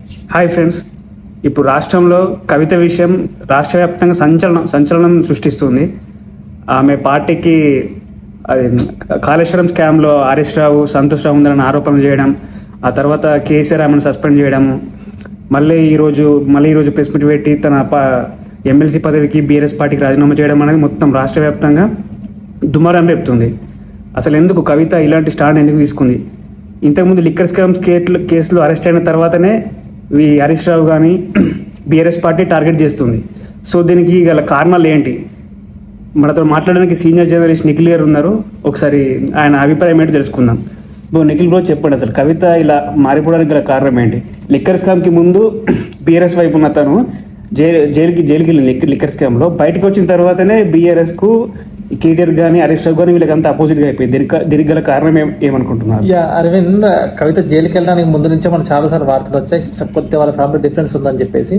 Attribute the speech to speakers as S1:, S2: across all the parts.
S1: Hi friends, ఇప్పుడు రాష్ట్రంలో కవిత విషయం రాష్ట్ర వ్యాప్తంగా సంచలనం సృష్టిస్తుంది. ఆమె పార్టీకి కాళేశ్వరం స్కామ్లో హరీష్ రావు, సంతోష్ రావు ఉందని ఆరోపణలు చేయడం, ఆ తర్వాత కేసీఆర్ ఆమెను సస్పెండ్ చేయడము, మళ్ళీ ఈరోజు ప్రెస్ మీట్ పెట్టి తన ఎమ్మెల్సీ పదవికి బీఆర్ఎస్ పార్టీకి రాజీనామా చేయడం అనేది మొత్తం రాష్ట్ర వ్యాప్తంగా దుమారం రేపుతుంది. అసలు ఎందుకు కవిత ఇలాంటి స్టాండ్ ఎందుకు తీసుకుంది? ఇంతకుముందు లిక్కర్ స్కామ్ కేసులో అరెస్ట్ అయిన తర్వాతనే ఈ హరీష్ రావు కానీ బీఆర్ఎస్ పార్టీ టార్గెట్ చేస్తుంది. సో దీనికి గల కారణాలు ఏంటి? మనతో మాట్లాడడానికి సీనియర్ జర్నలిస్ట్ నిఖిల్ గారు ఉన్నారు. ఒకసారి ఆయన అభిప్రాయం ఏంటి తెలుసుకుందాం. నిఖిల్ బ్రో, చెప్పండి, అసలు కవిత ఇలా మారిపోవడానికి గల కారణం ఏంటి? లిక్కర్ స్కామ్కి ముందు బీఆర్ఎస్ వైపు ఉన్న తను జైలుకి వెళ్ళింది లిక్కర్ స్కామ్లో. బయటకు వచ్చిన తర్వాతనే బీఆర్ఎస్కు కేటీఆర్ కానీ హరీష్ రావు కానీ వీళ్ళకంతా అపోజిట్గా అయిపోయింది. దీనికి గల కారణం ఏమనుకుంటున్నారు?
S2: అరవింద్, కవిత జైలుకి వెళ్ళడానికి ముందు నుంచే మనకు చాలా సార్లు వార్తలు వచ్చాయి, కొద్దిగా వాళ్ళ ఫ్యామిలీ డిఫరెన్స్ ఉందని చెప్పేసి.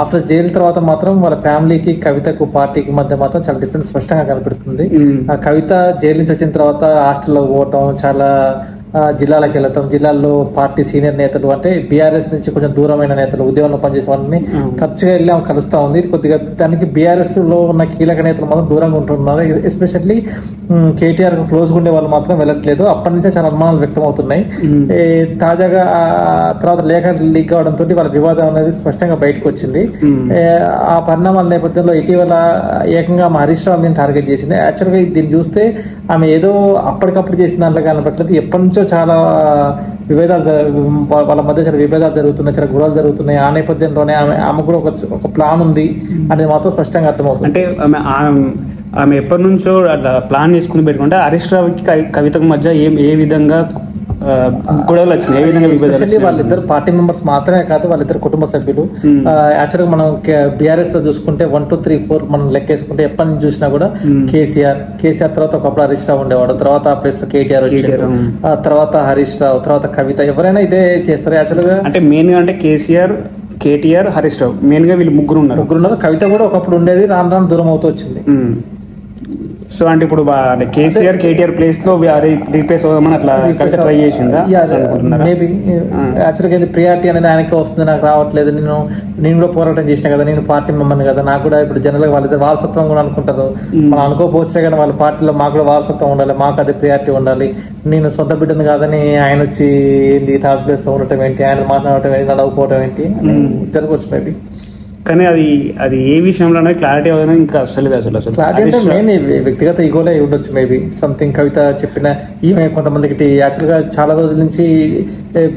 S2: ఆఫ్టర్ జైలు తర్వాత మాత్రం వాళ్ళ ఫ్యామిలీకి కవితకు పార్టీకి మధ్య మాత్రం చాలా డిఫరెన్స్ స్పష్టంగా కనపడుతుంది. కవిత జైలు నుంచి వచ్చిన తర్వాత హాస్టల్లో పోవటం, చాలా జిల్లాలకు వెళ్ళటం, జిల్లాల్లో పార్టీ సీనియర్ నేతలు అంటే బీఆర్ఎస్ నుంచి కొంచెం దూరమైన నేతలు, ఉద్యోగంలో పనిచేసే వాళ్ళని తరచుగా వెళ్ళి ఆమె కలుస్తూ ఉంది. కొద్దిగా దానికి బీఆర్ఎస్ లో ఉన్న కీలక నేతలు మాత్రం దూరంగా ఉంటున్నారు. ఎస్పెషల్లీ కేటీఆర్ కు క్లోజ్గా ఉండే వాళ్ళు మాత్రం వెళ్ళట్లేదు. అప్పటి నుంచే చాలా అనుమానాలు వ్యక్తం అవుతున్నాయి. తాజాగా తర్వాత లేఖ లీక్ అవడంతో వాళ్ళ వివాదం అనేది స్పష్టంగా బయటకు వచ్చింది. ఆ పరిణామాల నేపథ్యంలో ఇటీవల ఏకంగా ఆమె హరీష్ రావు మీద టార్గెట్ చేసింది. యాక్చువల్గా దీన్ని చూస్తే ఆమె ఏదో అప్పటికప్పుడు చేసిన దాంట్లో కనపట్లేదు. ఎప్పటి నుంచో చాలా విభేదాలు, వాళ్ళ మధ్య చాలా విభేదాలు జరుగుతున్నాయి, చాలా గొడవలు జరుగుతున్నాయి. ఆ నేపథ్యంలోనే ఆమె కూడా ఒక ప్లాన్ ఉంది అనేది మాత్రం స్పష్టంగా అర్థమవుతుంది.
S1: అంటే ఆమె ఎప్పటి నుంచో అట్లా ప్లాన్ చేసుకుని పెట్టుకుంటే హరీష్ రావుకి కవితకు మధ్య ఏ విధంగా గొడవలు వచ్చినాయి, ఏ విధంగా
S2: ఎస్పెషల్లీ వాళ్ళిద్దరు పార్టీ మెంబర్స్ మాత్రమే కాదు, వాళ్ళిద్దరు కుటుంబ సభ్యులు. యాక్చువల్గా మనం బీఆర్ఎస్ లో చూసుకుంటే 1, 2, 3, 4 మనం లెక్కేసుకుంటే ఎప్పటి నుంచి చూసినా కూడా కేసీఆర్ తర్వాత ఒకప్పుడు హరీష్ రావు ఉండేవాడు, తర్వాత ఆ ప్లేస్ లో కేటీఆర్ వచ్చారు, తర్వాత హరీష్ రావు, తర్వాత కవిత, ఎవరైనా ఇదే చేస్తారు. యాక్చువల్గా
S1: అంటే మెయిన్ గా అంటే కేటీఆర్, హరీష్ రావు మెయిన్ గా వీళ్ళు ముగ్గురు ఉన్నారు.
S2: కవిత కూడా ఒకప్పుడు ఉండేది, రాను దూరం అవుతూ వచ్చింది.
S1: సో అంటే ఇప్పుడు కేటీఆర్ ప్లేస్ లో రీప్లేస్ అవుదామని అట్లా ట్రై చేసిందా?
S2: మేబీ యాక్చువల్గా ప్రియారిటీ అనేది ఆయనకే వస్తుంది, నాకు రావట్లేదు, నేను కూడా పోరాటం చేసిన కదా, నేను పార్టీ మెంబర్ని కదా, నాకు కూడా ఇప్పుడు జనరల్గా వాళ్ళిద్దరు వారసత్వం కూడా అనుకుంటారు. మనం అనుకోకపోవచ్చే కానీ వాళ్ళ పార్టీలో మాకు కూడా వారసత్వం ఉండాలి, మాకు అదే ప్రియారిటీ ఉండాలి. నేను సొంత బిడ్డను కాదని ఆయన వచ్చి ఏంది థర్డ్ ప్లేస్ లో ఉండటం ఏంటి, ఆయన మాట్లాడటం ఏంటి, నడవకపోవడం ఏంటి జరగవచ్చు మేబీ.
S1: కానీ అది ఏ విషయంలో క్లారిటీ అవుతుంది ఇంకా వస్తలేదు. అసలు
S2: క్లారిటీ అంటే మెయిన్ వ్యక్తిగత ఈగోలే ఉండొచ్చు మేబీ. సంథింగ్ కవిత చెప్పిన ఈమె కొంతమందికి యాక్చువల్గా చాలా రోజుల నుంచి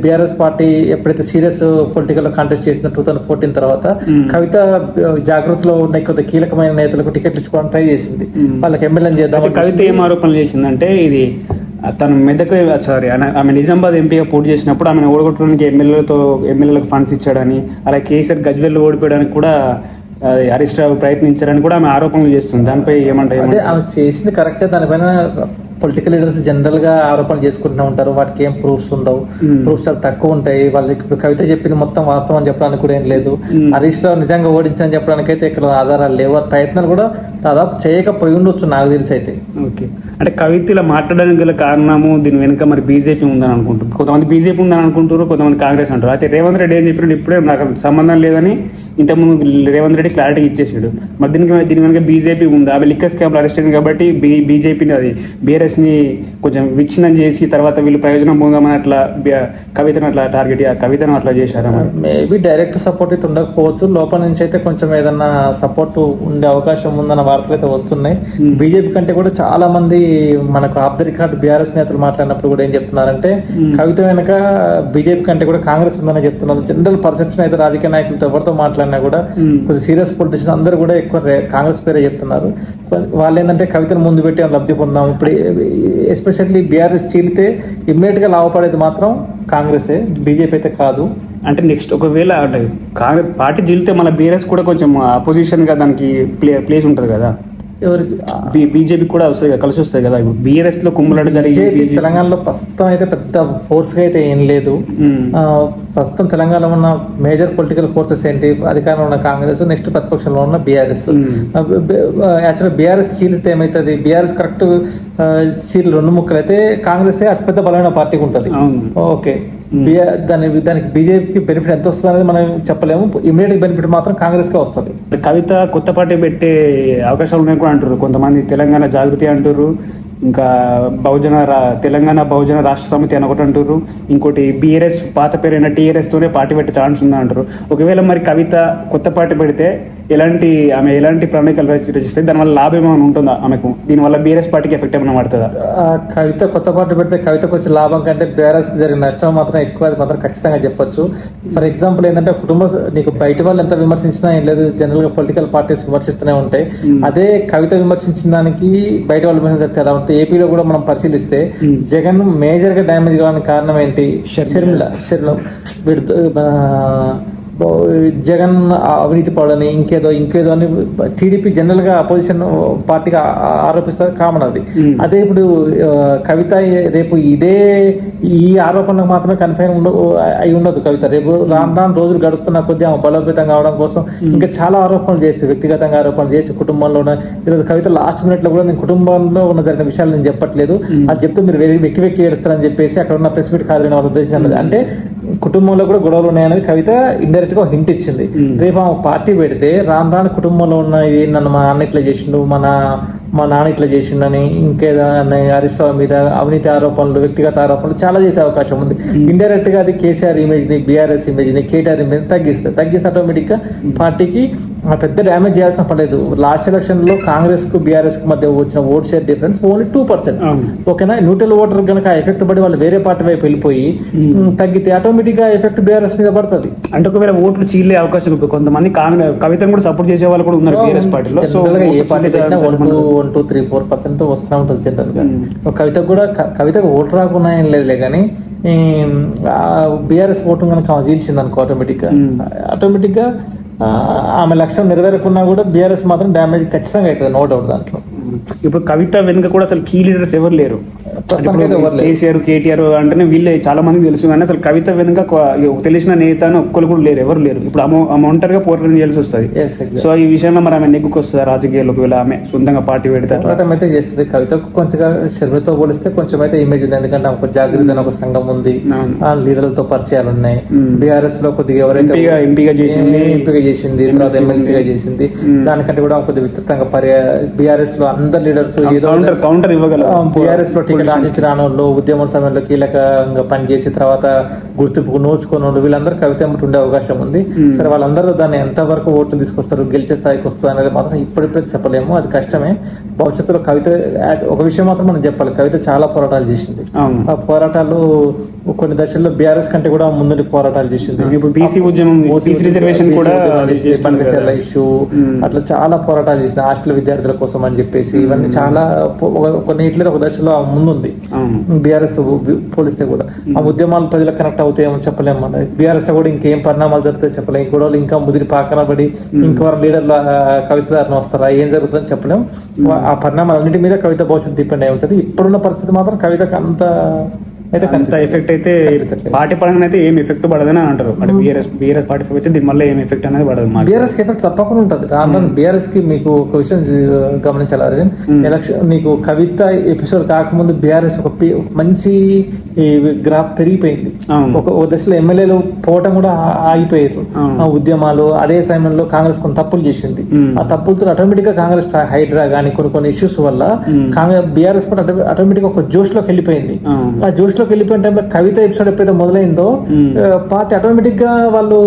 S2: బీఆర్ఎస్ పార్టీ ఎప్పుడైతే సీరియస్ పొలిటికల్ కాంటెస్ట్ చేసిన 2014 తర్వాత కవిత జాగ్రత్తలో ఉన్న కొద్ది కీలకమైన నేతలకు టికెట్లు ఇచ్చుకోవడానికి ట్రై చేసింది, వాళ్ళకి ఎమ్మెల్యేని చేద్దాం.
S1: కవిత ఏం ఆరోపణలు చేసిందంటే ఇది తను ఆమె నిజామాబాద్ ఎంపీగా పోటీ చేసినప్పుడు ఆమెను ఓడగొట్టడానికి ఎమ్మెల్యేలకు ఫండ్స్ ఇచ్చాడని, అలాగే కేసీఆర్ గజ్వెల్లో ఓడిపోయడానికి కూడా హరీష్ రావు ప్రయత్నించారని కూడా ఆమె ఆరోపణలు చేస్తుంది. దానిపై ఏమంటారు?
S2: అదే ఆమె చేసింది కరెక్టే. దానిపైన పొలిటికల్ లీడర్స్ జనరల్ గా ఆరోపణలు చేసుకుంటూ ఉంటారు, వాటికి ఏం ప్రూఫ్స్ ఉండవు, ప్రూఫ్స్ చాలా తక్కువ ఉంటాయి. వాళ్ళకి ఇప్పుడు కవిత చెప్పింది మొత్తం వాస్తవం అని చెప్పడానికి కూడా ఏం లేదు. హరీష్ రావు నిజంగా ఓడించని చెప్పడానికి అయితే ఇక్కడ ఆధారాలు లేవు. ఆ ప్రయత్నాలు కూడా దాదాపు చేయకపోయి ఉండొచ్చు నాకు తెలిసి అయితే.
S1: ఓకే, అంటే కవిత ఇలా మాట్లాడడానికి గల కారణము దీని వెనుక మరి బీజేపీ ఉందని అనుకుంటారు. కొంతమంది బీజేపీ ఉందని అనుకుంటారు, కొంతమంది కాంగ్రెస్ అంటారు. అయితే రేవంత్ రెడ్డి ఏం చెప్పాడు, ఇప్పుడే నాకు సంబంధం లేదని ఇంతకుముందు రేవంత్ రెడ్డి క్లారిటీ ఇచ్చేసాడు. మరి దీని వెనుక బీజేపీ ఉంది. అవి లిక్కర్ స్కామ్లో అరెస్ట్ అయింది కాబట్టి బీజేపీని అది బీఆర్ఎస్ ని కొంచెం విచ్ఛిన్నం చేసి తర్వాత వీళ్ళు ప్రయోజనం పొందామని అట్లా కవితను అట్లా చేశారా?
S2: మేబీ డైరెక్ట్ సపోర్ట్ అయితే ఉండకపోవచ్చు, లోపల నుంచి అయితే కొంచెం ఏదన్నా సపోర్ట్ ఉండే అవకాశం ఉందన్న వార్తలు అయితే వస్తున్నాయి. బీజేపీ కంటే కూడా చాలా మంది మనకు ఆఫ్ ద రికార్డ్ బీఆర్ఎస్ నేతలు మాట్లాడినప్పుడు కూడా ఏం చెప్తున్నారంటే కవిత వెనక బీజేపీ కంటే కూడా కాంగ్రెస్ ఉందని చెప్తున్నారు. జనరల్ పర్సెప్షన్ అయితే రాజకీయ నాయకులతో ఎవరితో మాట్లాడినా కూడా కొంచెం సీరియస్ పొలిటిషియన్స్ అందరూ కూడా ఎక్కువ కాంగ్రెస్ పేరే చెప్తున్నారు. వాళ్ళు ఏంటంటే కవితను ముందు పెట్టి లబ్ధి పొందాము. ఇప్పుడు ఎస్పెషల్లీ బీఆర్ఎస్ చీలితే ఇమ్మీడియట్ గా లాభపడేది మాత్రం కాంగ్రెసే, బీజేపీ అయితే కాదు.
S1: అంటే నెక్స్ట్ ఒకవేళ కాంగ్రెస్ పార్టీ చీలితే మళ్ళీ బీఆర్ఎస్ కూడా కొంచెం అపోజిషన్ గా దానికి ప్లేస్ ఉంటుంది కదా, ఎవరికి బీజేపీ కూడా వస్తాయి కదా, కలిసి వస్తాయి కదా. బీఆర్ఎస్ లో కుమ్మలాట జరిగి
S2: తెలంగాణలో ప్రస్తుతం అయితే పెద్ద ఫోర్స్ గా అయితే ఏం లేదు. ప్రస్తుతం తెలంగాణలో ఉన్న మేజర్ పొలిటికల్ ఫోర్సెస్ ఏంటి? అధికారంలో ఉన్న కాంగ్రెస్, నెక్స్ట్ ప్రతిపక్షంలో ఉన్న బీఆర్ఎస్. యాక్చువల్గా బీఆర్ఎస్ చీలితే ఏమవుతుంది, బీఆర్ఎస్ కరెక్ట్ చీలు 2 ముక్కలు అయితే కాంగ్రెస్ అతిపెద్ద బలమైన పార్టీకి ఉంటుంది. ఓకే, దానికి బీజేపీకి బెనిఫిట్ ఎంత వస్తుంది అనేది మనం చెప్పలేము. ఇమీడియట్ బెనిఫిట్ మాత్రం కాంగ్రెస్ కే వస్తుంది.
S1: కవిత కొత్త పార్టీ పెట్టే అవకాశాలు ఉన్నాయి కూడా అంటారు కొంతమంది. తెలంగాణ జాగృతి అంటారు, ఇంకా తెలంగాణ బహుజన రాష్ట్ర సమితి అని ఒకటి అంటారు, ఇంకోటి బీఆర్ఎస్ పాత పేరైన టీఆర్ఎస్ తోనే పార్టీ పెట్టే ఛాన్స్ ఉందా అంటారు. ఒకవేళ మరి కవిత కొత్త పార్టీ పెడితే ఆమె ఎలాంటి ప్రణాళికలు రచిస్తే దానివల్ల లాభం ఏమైనా ఉంటుందా ఆమెకు? దీనివల్ల బీఆర్ఎస్ పార్టీకి ఎఫెక్ట్ ఏమైనా పడుతుందా?
S2: కవిత కొత్త పార్టీ పెడితే కవితకు వచ్చే లాభం కంటే బీఆర్ఎస్ కి జరిగిన నష్టం మాత్రం ఎక్కువ, అది మాత్రం ఖచ్చితంగా చెప్పొచ్చు. ఫర్ ఎగ్జాంపుల్ ఏంటంటే నీకు బయట వాళ్ళు ఎంత విమర్శించినా ఏం లేదు, జనరల్ గా పొలిటికల్ పార్టీస్ విమర్శిస్తూనే ఉంటాయి. అదే కవిత విమర్శించిన దానికి బయట వాళ్ళు విమర్శిస్తే ఎలా ఉంటుంది? ఏపీలో కూడా మనం పరిశీలిస్తే జగన్ మేజర్ గా డ్యామేజ్ కావడానికి కారణం ఏంటి? షర్మిల జగన్ అవినీతి పడని ఇంకేదో అని టీడీపీ జనరల్ గా అపోజిషన్ పార్టీగా ఆరోపిస్తారు, కామన్ అది. అదే ఇప్పుడు కవిత రేపు ఈ ఆరోపణలకు మాత్రమే కన్ఫైన్ అయి ఉండదు. కవిత రేపు రాను రోజులు గడుస్తున్న కొద్దీ ఆమె బలోపేతం కావడం కోసం ఇంకా చాలా ఆరోపణలు చేయొచ్చు, వ్యక్తిగతంగా ఆరోపణలు చేయొచ్చు. కుటుంబంలో ఈరోజు కవిత లాస్ట్ మినిట్ లో కూడా నేను కుటుంబంలో ఉన్న జరిగిన విషయాలు నేను చెప్పట్లేదు, అది చెప్తే మీరు వెక్కి ఏడుస్తారని చెప్పేసి అక్కడ ఉన్న ప్రెస్ మీట్ కాదని వాళ్ళ ఉద్దేశం అన్నది. అంటే కుటుంబంలో కూడా గొడవలు ఉన్నాయనేది కవిత ఇండైరెక్ట్ గా హింట్ ఇచ్చింది. రేపు ఆమె పార్టీ పెడితే రాను కుటుంబంలో ఉన్న నన్ను మా అన్న ఇట్లా చేసిండు, మా నాన్న ఇట్లా చేసిండని, ఇంకేదైనా హరీష్ రావు మీద అవినీతి ఆరోపణలు, వ్యక్తిగత ఆరోపణలు చాలా చేసే అవకాశం ఉంది. ఇండైరెక్ట్ గా అది కేసీఆర్ ఇమేజ్ ని, బీఆర్ఎస్ ఇమేజ్ ని, కేటీఆర్ ఇమేజ్ తగ్గిస్తే ఆటోమేటిక్ గా పార్టీకి పెద్ద డ్యామేజ్ చేయాల్సిన పడలేదు. లాస్ట్ ఎలక్షన్ లో కాంగ్రెస్ కు బీఆర్ఎస్ కు మధ్య వచ్చిన ఓట్ షేర్ డిఫరెన్స్ ఓన్లీ 2%. ఓకేనా? న్యూట్రల్ ఓటర్ కనుక ఎఫెక్ట్ పడి వాళ్ళు వేరే పార్టీ వైపు వెళ్ళిపోయి తగ్గితే ఆటోమేటిక్ గా ఎఫెక్ట్ బీఆర్ఎస్ మీద పడుతుంది.
S1: అంటే ఒకవేళ ఓట్లు చీలే అవకాశం కొంతమంది కవితను కూడా సపోర్ట్ చేసే వాళ్ళు కూడా ఉన్నారు బీఆర్ఎస్ పార్టీలో. ఏ పార్టీ
S2: 1-3% వస్తూ ఉంటుంది జనరల్ గా. కవితకు ఓటు రాకుండా ఏం లేదులే, కానీ బీఆర్ఎస్ ఓటు కనుక చీల్చింది అనుకో ఆటోమేటిక్ గా ఆమె లక్ష్యం నెరవేరకున్నా కూడా బీఆర్ఎస్ మాత్రం డ్యామేజ్ ఖచ్చితంగా అవుతుంది, నో డౌట్ దాంట్లో.
S1: ఇప్పుడు కవిత వెనుక కూడా అసలు కీ లీడర్స్ ఎవరు లేరు. కేసీఆర్, కేటీఆర్ అంటేనే వీళ్ళే చాలా మంది తెలుసు, కానీ అసలు కవిత వెనుక తెలిసిన నేత అని ఒక్కరు కూడా లేరు, ఎవరు లేరు. ఇప్పుడు ఆమె ఒంటరిగా పోరాటం చేయాల్సి వస్తుంది. సో ఈ విషయంలో మరి ఆమె నెగ్గుకు వస్తుంది రాజకీయాల్లో ఒకవేళ ఆమె సొంతంగా పార్టీ పెడితే?
S2: పోరాటం అయితే చేస్తుంది. కవితకు కొంచెంగా షర్మిలతో పోలిస్తే కొంచెం అయితే ఇమేజ్ ఉంది, ఎందుకంటే ఆమెకు జాగృతి అని ఒక సంఘం ఉంది, లీడర్లతో పరిచయాలు ఉన్నాయి. బీఆర్ఎస్ లో కొద్దిగా ఎవరైతే ఎంపీగా చేసింది, తర్వాత ఎమ్మెల్సీగా చేసింది, దానికంటే కూడా కొద్దిగా విస్తృతంగా బీఆర్ఎస్ లో అందరు లీడర్స్
S1: కౌంటర్ ఇవ్వగలరు.
S2: బీఆర్ఎస్ లో టికెట్ ఆశించిన వాళ్ళు, ఉద్యమ సమయంలో కీలకంగా పనిచేసి తర్వాత గుర్తింపుకు నోచుకున్న వాళ్ళు, వీళ్ళందరూ కవిత ఉండే అవకాశం ఉంది. సరే, వాళ్ళందరూ దాన్ని ఎంతవరకు ఓట్లు తీసుకొస్తారు, గెలిచే స్థాయికి వస్తుంది అనేది మాత్రం ఇప్పుడిప్పుడైతే చెప్పలేము, అది కష్టమే. భవిష్యత్తులో కవిత ఒక విషయం మాత్రం మనం చెప్పాలి, కవిత చాలా పోరాటాలు చేసింది. ఆ పోరాటాలు కొన్ని దశల్లో బీఆర్ఎస్ కంటే కూడా ముందు పోరాటాలు చేసింది.
S1: ఇప్పుడు బీసీ ఉద్యమం, రిజర్వేషన్ కూడా
S2: ఇష్యూ, అట్లా చాలా పోరాటాలు చేసింది. హాస్టల్ విద్యార్థుల కోసం అని చెప్పేసి ఇవన్నీ చాలా కొన్నిట్లేదు ఒక దశలో ముందుంది బీఆర్ఎస్ పోలిస్తే కూడా. ఆ ఉద్యమాలు ప్రజలకు కనెక్ట్ అవుతాయేమో చెప్పలేము. మన బీఆర్ఎస్ కూడా ఇంకేం పరిణామాలు జరుగుతాయో చెప్పలేము. ఈ గొడవలు ఇంకా ముదిరి పాకన పడి ఇంకెవరు లీడర్ల కవిత దారిన వస్తారా, ఏం జరుగుతుందని చెప్పలేము. ఆ పరిణామాలన్నింటి మీద కవిత భవిష్యత్తు డిపెండ్ అయి ఉంటుంది. ఇప్పుడున్న పరిస్థితి మాత్రం కవితకు అంత
S1: ఎఫెక్ట్ అయితే పార్టీ పరంగా అయితే ఏం ఎఫెక్ట్ పడదని అంటారు. అంటే బీఆర్ఎస్ పార్టీ అయితే దీని వల్ల ఏం ఎఫెక్ట్ అనేది పడదు.
S2: బీఆర్ఎస్ కి ఎఫెక్ట్ తప్పకుండా ఉంటుంది. రాను బీఆర్ఎస్ కి మీకు ఒక విషయం గమనించాలి, ఎలక్షన్ మీకు కవిత ఎపిసోడ్ కాకముందు బీఆర్ఎస్ ఒక మంచి గ్రాఫ్ పెరిగిపోయింది. ఒక దశలో ఎమ్మెల్యేలు పోవటం కూడా ఆగిపోయారు. ఉద్యమాలు అదే సమయంలో కాంగ్రెస్ కొన్ని తప్పులు చేసింది. ఆ తప్పులతో ఆటోమేటిక్ గా కాంగ్రెస్ హైడ్రా గానీ కొన్ని ఇష్యూస్ వల్ల బీఆర్ఎస్ కూడా ఆటోమేటిక్ ఒక జోష్ లోకి వెళ్ళిపోయింది. ఆ జోష్ లోకి వెళ్ళిపోయిన టైంలో కవిత ఎపిసోడ్ ఎప్పుడైతే మొదలైందో పార్టీ ఆటోమేటిక్ గా వాళ్ళు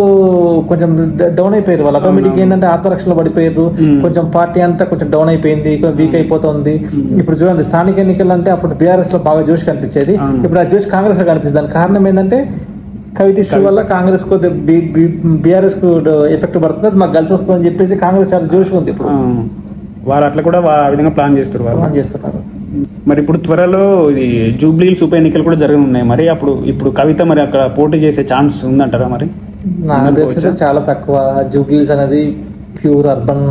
S2: కొంచెం డౌన్ అయిపోయారు. వాళ్ళు ఆటోమేటిక్ ఏంటంటే ఆత్మరక్షణలో పడిపోయారు. కొంచెం పార్టీ అంతా కొంచెం డౌన్ అయిపోయింది, వీక్ అయిపోతుంది. ఇప్పుడు చూడండి, స్థానిక ఎన్నికలు అంటే అప్పుడు బీఆర్ఎస్ లో బాగా జోష్ కనిపించేది, ఇప్పుడు ఆ జోష్ కాంగ్రెస్ లో కనిపిస్తుంది. దానికి కారణం ఏంటంటే కవిత ఇష్యూ వల్ల కాంగ్రెస్ కు బీఆర్ఎస్ కు ఎఫెక్ట్ పడుతుంది, అది మాకు కలిసి వస్తుందని చెప్పేసి కాంగ్రెస్ చాలా జోష్ ఉంది. ఇప్పుడు
S1: వాళ్ళు అట్లా కూడా ఆ విధంగా ప్లాన్ చేస్తున్నారు. మరి ఇప్పుడు త్వరలో ఇది జూబ్లీహిల్స్ ఉప ఎన్నికలు కూడా జరగనున్నాయి. మరి ఇప్పుడు కవిత మరి అక్కడ పోటీ చేసే ఛాన్స్ ఉందంటారా? మరి
S2: నాకు తెలిసి చాలా తక్కువ. జూబ్లీహిల్స్ అనేది ప్యూర్ అర్బన్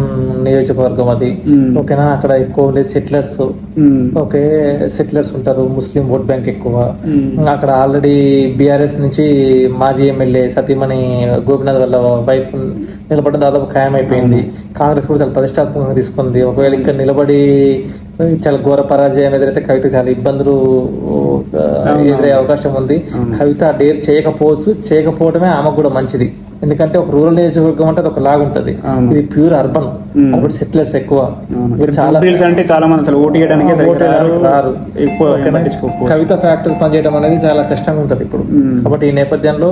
S2: నియోజకవర్గం అది, ఓకేనా? అక్కడ ఎక్కువ సెటిలర్స్, ఓకే, సెటిలర్స్ ఉంటారు, ముస్లిం ఓట్ బ్యాంక్ ఎక్కువ. అక్కడ ఆల్రెడీ బీఆర్ఎస్ నుంచి మాజీ ఎమ్మెల్యే సతీమణి గోపినాథ్ వాళ్ళ వైఫ్ నిలబడడం దాదాపు ఖాయమైపోయింది. కాంగ్రెస్ కూడా చాలా ప్రతిష్టాత్మకంగా తీసుకుంది. ఒకవేళ ఇక్కడ నిలబడి చాలా ఘోర పరాజయం ఎదురైతే కవిత చాలా ఇబ్బందులు ఎదురయ్యే అవకాశం ఉంది. కవిత డేర్ చేయకపోవడమే ఆమెకు కూడా మంచిది. ఎందుకంటే ఒక రూరల్ నియోజకవర్గం అంటే అది ఒక లాగా ఉంటది, ఇది ప్యూర్ అర్బన్ సెటిలర్స్ ఎక్కువ,
S1: చాలా అంటే చాలా మంది అసలు ఓటు చేయడానికి
S2: రారు. కవిత ఫ్యాక్టరీ పనిచేయడం అనేది చాలా కష్టంగా ఉంటది ఇప్పుడు. కాబట్టి ఈ నేపథ్యంలో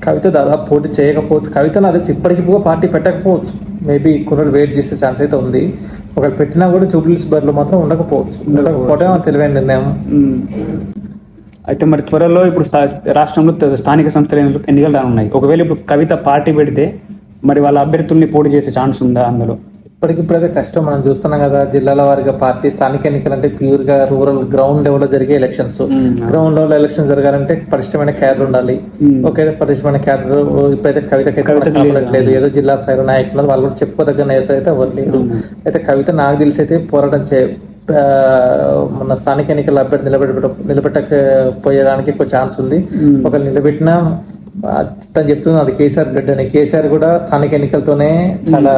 S2: కవిత దాదాపు పోటీ చేయకపోవచ్చు. కవితను అదే ఇప్పటికి పార్టీ పెట్టకపోవచ్చు, మేబీ కొన్ని వెయిట్ చేసే ఛాన్స్ అయితే ఉంది. ఒకవేళ పెట్టినా కూడా జూబ్లీహిల్స్ బరిలో మాత్రం ఉండకపోవడం తెలివైన నిర్ణయం.
S1: అయితే మరి త్వరలో ఇప్పుడు రాష్ట్రంలో స్థానిక సంస్థల ఎన్నికలు రానున్నాయి. ఒకవేళ ఇప్పుడు కవిత పార్టీ పెడితే మరి వాళ్ళ అభ్యర్థుల్ని పోటీ చేసే ఛాన్స్ ఉందా అందులో?
S2: ఇప్పటికిప్పుడైతే కష్టం. మనం చూస్తున్నాం కదా, జిల్లాల వారిగా పార్టీ స్థానిక ఎన్నికలు అంటే ప్యూర్ గా రూరల్ గ్రౌండ్ లెవెల్ జరిగే ఎలక్షన్స్. గ్రౌండ్ లెవెల్ ఎలక్షన్స్ జరగాలంటే పరిష్టమైన క్యాడర్ ఉండాలి. ఒకే పరిష్టమైన క్యాడర్ ఇప్పుడైతే కవితకైతే కనబడట్లేదు. ఏదో జిల్లా స్థాయిలో నాయకులు వాళ్ళు కూడా చెప్పుకోదగ్గ నేత అయితే ఎవరు లేరు. అయితే కవిత నాకు తెలిసి అయితే పోరాటం మన స్థానిక ఎన్నికల అభ్యర్థి నిలబెట్టకపోయడానికి ఎక్కువ ఛాన్స్ ఉంది. ఒకవేళ నిలబెట్టినా తను చెప్తుంది అది కేసీఆర్ గడ్డ అని. కేసీఆర్ కూడా స్థానిక ఎన్నికలతోనే చాలా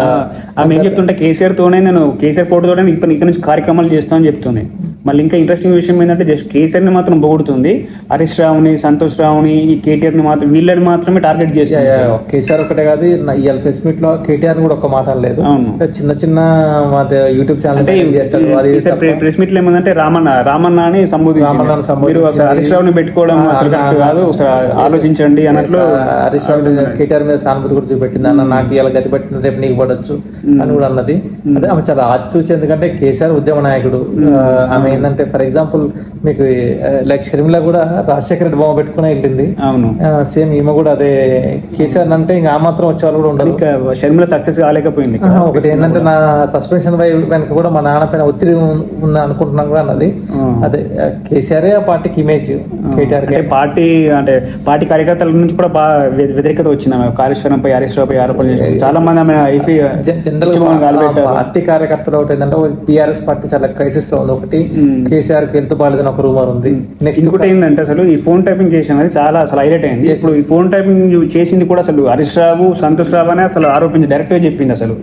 S1: ఆమె ఏం చెప్తుంటే కేసీఆర్ తోనే నేను కేసీఆర్ ఫోటో తోనే ఇక్కడ నుంచి కార్యక్రమాలు చేస్తానని చెప్తుంది. మళ్ళీ ఇంకా ఇంట్రెస్టింగ్ విషయం ఏంటంటే జస్ట్ కేసీఆర్ ని మాత్రం పొగుడుతుంది, హరీష్ రావుని, సంతోష్ రావుని, ఈ కేటీఆర్ ని మాత్రం వీళ్ళని మాత్రమే టార్గెట్ చేశారు.
S2: కేసీఆర్ ఒకటే కాదు, ఇవాళ ప్రెస్ మీట్ లో కేటీఆర్ కూడా ఒక మాట లేదు. చిన్న చిన్న యూట్యూబ్ ఛానల్ చేస్తాడు.
S1: ప్రెస్ మీట్ లో ఏమంటే రామన్న అని సంబోధించారు. హరీష్ రావుని పెట్టుకోవడం అసలు కరెక్ట్ కాదు, ఆలోచించండి అన్నట్లు
S2: హరీష్ రావు కేటీఆర్ మీద సానుభూతి కూడా చూపెట్టింది. అన్న నాకు ఇలా గతి పట్టిన రేపు నీకు పడవచ్చు అని కూడా అన్నది. అదే ఆమె చాలా ఆచితూచి, ఎందుకంటే కేసీఆర్ ఉద్యమ నాయకుడు. ఆమె ఏంటంటే ఫర్ ఎగ్జాంపుల్ మీకు లైక్ షర్మిల కూడా రాజశేఖర రెడ్డి బొమ్మ పెట్టుకుని వెళ్ళింది. సేమ్ ఈమె కూడా అదే కేసీఆర్ అంటే ఇంకా ఆ మాత్రం వచ్చేవాళ్ళు కూడా ఉండదు.
S1: షర్మిల సక్సెస్ కాలేకపోయింది.
S2: ఒకటి ఏంటంటే నా సస్పెన్షన్ వెనక కూడా మా నాన్న పైన ఒత్తిడి ఉందా అనుకుంటున్నాను కూడా అన్నది. అదే కేసీఆర్ ఆ పార్టీకి ఇమేజ్. కేటీఆర్
S1: పార్టీ అంటే పార్టీ కార్యకర్తల నుంచి కూడా బాగా వ్యతిరేకత వచ్చింది. కాళేశ్వరం పై హరీష్ రావు పై ఆరోపణలు చేశారు చాలా మంది.
S2: జనరల్ పార్టీ కార్యకర్తలు ఒకటి ఏంటంటే టీఆర్ఎస్ పార్టీ చాలా క్రైసిస్ లో ఉంది. ఒకటి కేసీఆర్ కి హెల్త్ బాగాలేదని ఒక రూమర్ ఉంది. నెక్స్ట్
S1: ఇంకోటి ఏంటంటే అసలు ఈ ఫోన్ టైపింగ్ కేసు అనేది చాలా అసలు హైలైట్ అయింది. ఇప్పుడు ఈ ఫోన్ టైపింగ్ చేసింది కూడా అసలు హరీష్ రావు, సంతోష్ రావు అని అసలు ఆరోపించి డైరెక్ట్ గా చెప్పింది. అసలు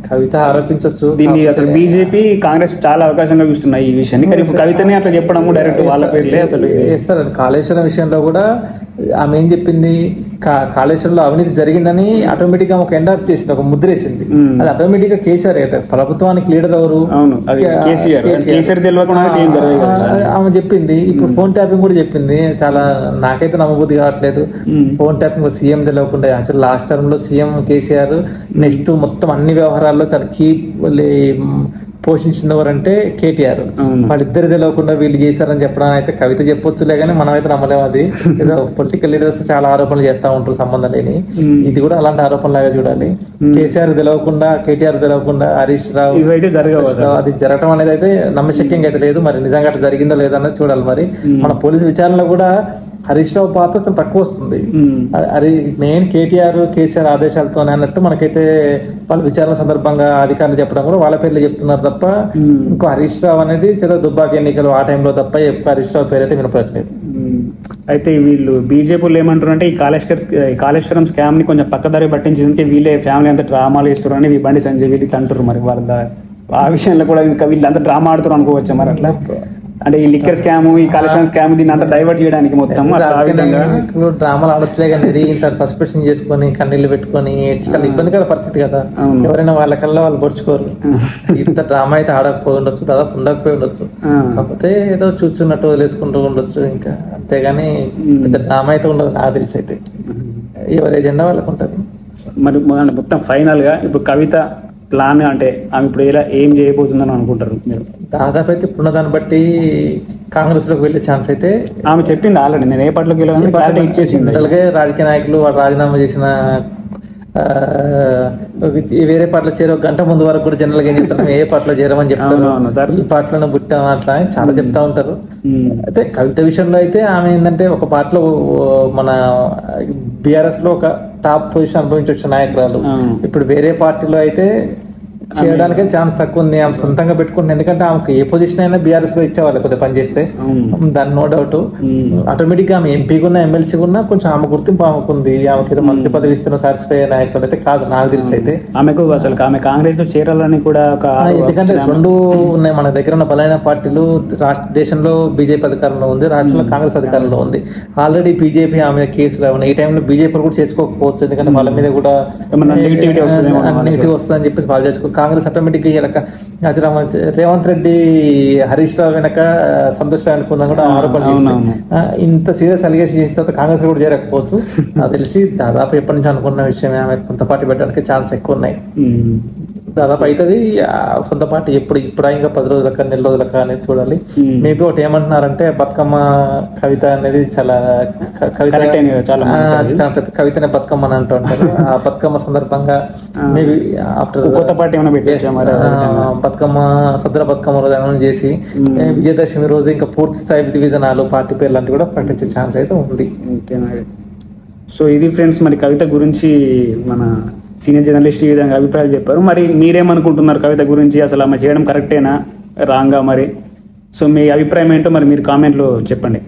S2: కవిత ఆరోపించవచ్చు.
S1: దీన్ని అసలు బీజేపీ, కాంగ్రెస్ చాలా అవకాశంగా చూస్తున్నాయి ఈ విషయాన్ని. కానీ ఇప్పుడు కవితని అట్లా చెప్పడము డైరెక్ట్ వాళ్ళ పేర్లే అసలు
S2: చేస్తారు. కాళేశ్వరం విషయంలో కూడా ఆమె ఏం చెప్పింది, కాళేశ్వరంలో అవినీతి జరిగిందని ఆటోమేటిక్ గా ఒక ఎండార్స్ చేసింది, ఒక ముద్ర వేసింది. అది ఆటోమేటిక్ గా కేసీఆర్ అయితే ప్రభుత్వానికి లీడర్ ఎవరు ఆమె చెప్పింది. ఇప్పుడు ఫోన్ ట్యాపింగ్ కూడా చెప్పింది. చాలా నాకైతే నమ్మబుద్ధి కావట్లేదు. ఫోన్ ట్యాపింగ్ సీఎం తెలియకుండా, యాక్చువల్ లాస్ట్ టర్మ్ లో సీఎం కేసీఆర్ నెక్స్ట్ మొత్తం అన్ని వ్యవహారాల్లో చాలా కీ పోషించినవారంటే కేటీఆర్. వాళ్ళిద్దరు తెలియకుండా వీళ్ళు చేశారని చెప్పడం అయితే కవిత చెప్పొచ్చులే కానీ మనం అయితే నమ్మలేము. అది ఏదో పొలిటికల్ లీడర్స్ చాలా ఆరోపణలు చేస్తా ఉంటారు సంబంధం లేని. ఇది కూడా అలాంటి ఆరోపణలాగా చూడాలి. కేసీఆర్ తెలియకుండా, కేటీఆర్ తెలియకుండా హరీష్ రావు అది జరగడం అనేది అయితే నమ్మశక్యంగా అయితే లేదు. మరి నిజంగా అట్లా జరిగిందో లేదన్నది చూడాలి. మరి మన పోలీసు విచారణలో కూడా హరీష్ రావు పాత్ర తక్కువ వస్తుంది. అది మెయిన్ కేటీఆర్, కేసీఆర్ ఆదేశాలతోనే అన్నట్టు మనకైతే వాళ్ళ విచారణ సందర్భంగా అధికారులు చెప్పడం కూడా వాళ్ళ పేర్లు చెప్తున్నారు తప్ప ఇంకో హరీష్ రావు అనేది చాలా దుబ్బాక ఎన్నికలు ఆ టైంలో తప్ప హరీష్ రావు పేరు అయితే వినపడట్లేదు.
S1: అయితే వీళ్ళు బీజేపీలు ఏమంటారంటే ఈ కాళేశ్వరం స్కామ్ ని కొంచెం పక్కదారి పట్టించుకుంటే వీళ్ళే ఫ్యామిలీ అంతా డ్రామాలు వేస్తారు అని బండి సంజయ్ వీళ్ళు అంటారు. మరి వాళ్ళ ఆ విషయంలో కూడా ఇంకా వీళ్ళంతా డ్రామా ఆడుతారు అనుకోవచ్చా మరి అట్లా? అంటే ఈ లిక్కర్ స్కామ్, ఈ కాళేశ్వరం స్కామ్ దీన్ని అంతా డైవర్ట్ చేయడానికి మొత్తం
S2: డ్రామాలు ఆడొచ్చులే కానీ ఇంత సస్పెన్షన్ చేసుకొని కన్నీళ్ళు పెట్టుకొని చాలా ఇబ్బందికర పరిస్థితి కదా. ఎవరైనా వాళ్ళకల్లా వాళ్ళు పొడుచుకోరు. ఇంత డ్రామా అయితే ఆడకపోయి ఉండొచ్చు, దాదాపు ఉండకపోయి ఉండొచ్చు. కాకపోతే ఏదో చూస్తున్నట్టు వదిలేసుకుంటూ ఉండొచ్చు. ఇంకా అంతేగాని పెద్ద డ్రామా అయితే ఉండదు నాకు తెలిసి. అయితే ఎవరి ఎజెండా వాళ్ళకు ఉంటుంది.
S1: మరి మొత్తం ఫైనల్ గా ఇప్పుడు కవిత ప్లాన్ అంటే ఆమె ఇప్పుడు ఇలా ఏం చేయబోతుందని అనుకుంటారు మీరు?
S2: దాదాపు అయితే ఇప్పుడున్న దాన్ని బట్టి కాంగ్రెస్ లోకి వెళ్ళే ఛాన్స్ అయితే
S1: ఆమె చెప్పింది ఆల్రెడీ. నేను ఏ పార్టీలోకి వెళ్ళాలని ఇచ్చేసింది.
S2: అలాగే రాజకీయ నాయకులు వాళ్ళు రాజీనామా చేసిన వేరే పార్టీలో చేరే ఒక గంట ముందు వరకు కూడా జనరల్ గా ఏం చెప్తాను, ఏ పార్టీలో చేరమని చెప్తారు, ఈ పార్టీలో పుట్టాం అట్లా చాలా చెప్తా ఉంటారు. అయితే కవిత విషయంలో అయితే ఆమె ఏంటంటే ఒక పార్టీలో మన బీఆర్ఎస్ లో ఒక టాప్ పొజిషన్ అనుభవించి వచ్చిన నాయకురాలు. ఇప్పుడు వేరే పార్టీలో అయితే చేయడానికి ఛాన్స్ తక్కువ ఉంది. ఆమె సొంతంగా పెట్టుకుంటుంది, ఎందుకంటే ఆమెకు ఏ పొజిషన్ అయినా బీఆర్ఎస్ లో ఇచ్చేవాళ్ళు కొద్దిగా పని చేస్తే, దాని నో డౌట్. ఆటోమేటిక్ గా ఆమె ఎంపీగా ఉన్నా ఎమ్మెల్సీ ఉన్నా కొంచెం ఆమె గుర్తింపు ఆమెకుంది. ఆమెకి ఏదో మంత్రి పదవి ఇస్తున్న సాటిస్ఫై అయ్యే నాయకుడు అయితే కాదు నాకు తెలిసి. అయితే
S1: ఆమెకు అసలు ఆమె కాంగ్రెస్ లో చేరాలని కూడా ఒక,
S2: ఎందుకంటే రెండు ఉన్నాయి మన దగ్గర ఉన్న బలైన పార్టీలు. దేశంలో బీజేపీ అధికారంలో ఉంది, రాష్ట్రంలో కాంగ్రెస్ అధికారంలో ఉంది. ఆల్రెడీ బీజేపీ ఆమె కేసులు ఉన్నాయి. ఈ టైంలో బీజేపీ కూడా చేసుకోకపోవచ్చు, ఎందుకంటే వాళ్ళ మీద కూడా నెగిటివ్ వస్తుందని చెప్పేసి వాళ్ళు చేసుకో. కాంగ్రెస్ ఆటోమేటిక్ రేవంత్ రెడ్డి హరీష్ రావు వెనక సంతోష్ రావు అనుకున్నా కూడా ఆరోపణలు చేస్తున్నాయి. ఇంత సీరియస్ అలిగేషన్ చేసిన తర్వాత కాంగ్రెస్ కూడా చేరకపోవచ్చు. నాకు తెలిసి దాదాపు ఎప్పటి నుంచి అనుకున్న విషయమే, ఆమె కొంత పార్టీ పెట్టడానికి ఛాన్స్ ఎక్కువ ఉన్నాయి. దాదాపు అవుతుంది సొంత పార్టీ. ఇప్పుడు ఇంకా 10 రోజులక 4 రోజులక అనేది చూడాలి. మేబీ ఒకటి ఏమంటున్నారంటే బతుకమ్మ కవిత అనేది చాలా కవితనే బతుకమ్మ అని అంటూ ఉంటారు. ఆ బతుకమ్మ సందర్భంగా మేబీ ఆఫ్టర్
S1: కొత్త పార్టీ
S2: బతుకమ్మ సద్ర బతుకమ్మ రోజు అనౌన్స్ చేసి విజయదశమి రోజు ఇంకా పూర్తి స్థాయి విధి విధానాలు పార్టీ పేర్లు లాంటివి కూడా ప్రకటించే ఛాన్స్ అయితే ఉంది.
S1: సో ఇది ఫ్రెండ్స్, మరి కవిత గురించి మన సీనియర్ జర్నలిస్ట్ ఈ విధంగా అభిప్రాయాలు చెప్పారు. మరి మీరేమనుకుంటున్నారు కవిత గురించి? అసలు ఆమె చేయడం కరెక్టేనా రాంగా? మరి సో మీ అభిప్రాయం ఏంటో మరి మీరు కామెంట్లో చెప్పండి.